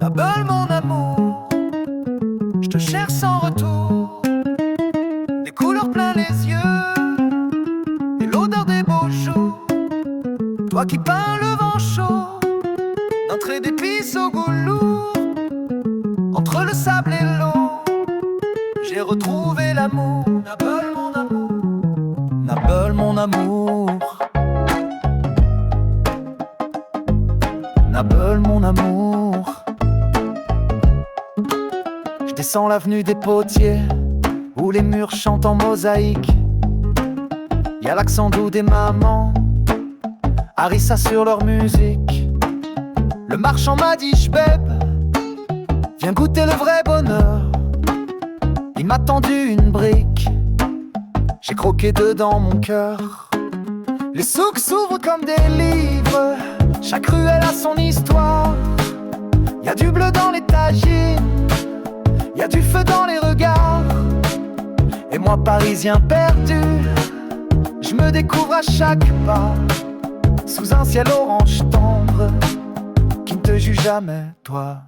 Nabel, mon amour, je te cherche sans retour. Des couleurs plein les yeux et l'odeur des beaux jours. Toi qui peins le vent chaud d'un trait d'épices au goût lourd. Entre le sable et l'eau, j'ai retrouvé l'amour. Nabel, mon amour, Nabel, mon amour, Nabel, mon amour. Je descends l'avenue des Potiers, où les murs chantent en mosaïque. Y'a l'accent doux des mamans, Harissa sur leur musique. Le marchand m'a dit j'beb, viens goûter le vrai bonheur. Il m'a tendu une brique, j'ai croqué dedans mon cœur. Les souks s'ouvrent comme des livres, chaque ruelle a son histoire. Y'a du bleu dans les tagines, y'a du feu dans les regards. Et moi parisien perdu, je me découvre à chaque pas, sous un ciel orange tendre qui ne te juge jamais, toi.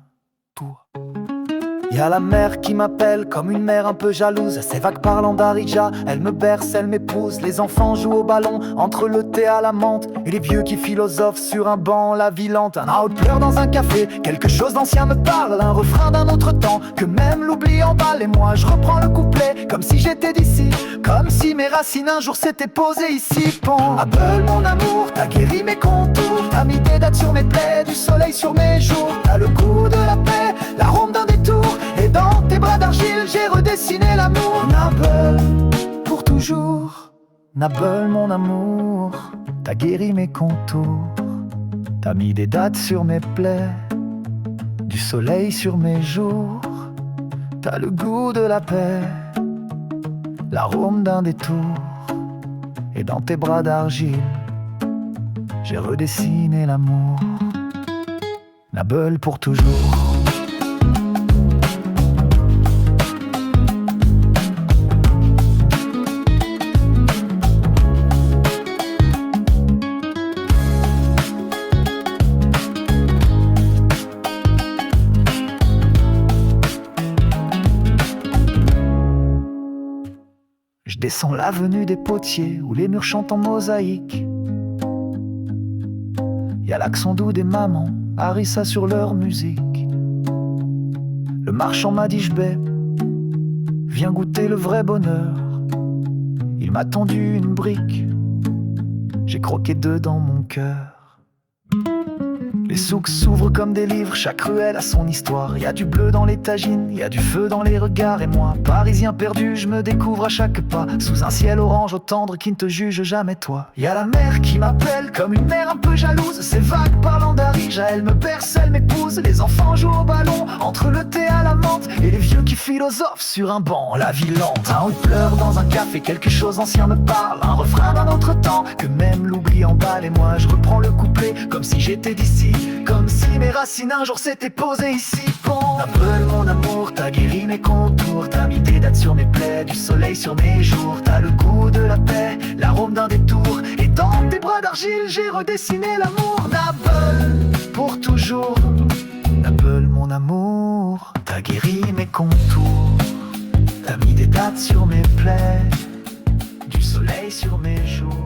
Y'a la mer qui m'appelle comme une mère un peu jalouse. Ces vagues parlant d'Arija, elle me berce, elle m'épouse. Les enfants jouent au ballon entre le thé à la menthe, et les vieux qui philosophent sur un banc la vie lente. Un out pleure dans un café, quelque chose d'ancien me parle, un refrain d'un autre temps que même l'oubli emballe. Et moi je reprends le couplet comme si j'étais d'ici, comme si mes racines un jour s'étaient posées ici. Pan. Apple mon amour, t'as guéri mes contours, t'as mis des dates sur mes plaies, du soleil sur mes jours. T'as le goût de la paix, l'arôme d'un détour, et dans tes bras d'argile, j'ai redessiné l'amour. Nabel, pour toujours. Nabel, mon amour, t'as guéri mes contours, t'as mis des dates sur mes plaies, du soleil sur mes jours. T'as le goût de la paix, l'arôme d'un détour, et dans tes bras d'argile, j'ai redessiné l'amour. Nabel, pour toujours. Je descends l'avenue des Potiers, où les murs chantent en mosaïque. Y'a l'accent doux des mamans, Harissa sur leur musique. Le marchand m'a dit j'bais, viens goûter le vrai bonheur. Il m'a tendu une brique, j'ai croqué dedans mon cœur. Les souks s'ouvrent comme des livres, chaque ruelle a son histoire. Y'a du bleu dans les tagines, y'a du feu dans les regards. Et moi, parisien perdu, je me découvre à chaque pas, sous un ciel orange au tendre qui ne te juge jamais, toi. Y'a la mer qui m'appelle comme une mère un peu jalouse. Ces vagues parlant d'Arija, elle me berce, elle m'épouse. Les enfants jouent au ballon entre le thé à la menthe, et les vieux qui philosophent sur un banc la vie lente. Un haut pleure dans un café, quelque chose d'ancien me parle, un refrain d'un autre temps que même l'oubli emballe. Et moi je reprends le couplet comme si j'étais d'ici, comme si mes racines un jour s'étaient posées ici. Bon. Nabel, mon amour, t'as guéri mes contours, t'as mis des dates sur mes plaies, du soleil sur mes jours. T'as le goût de la paix, l'arôme d'un détour, et dans tes bras d'argile, j'ai redessiné l'amour. Nabel, pour toujours. Nabel, mon amour, t'as guéri mes contours, t'as mis des dates sur mes plaies, du soleil sur mes jours.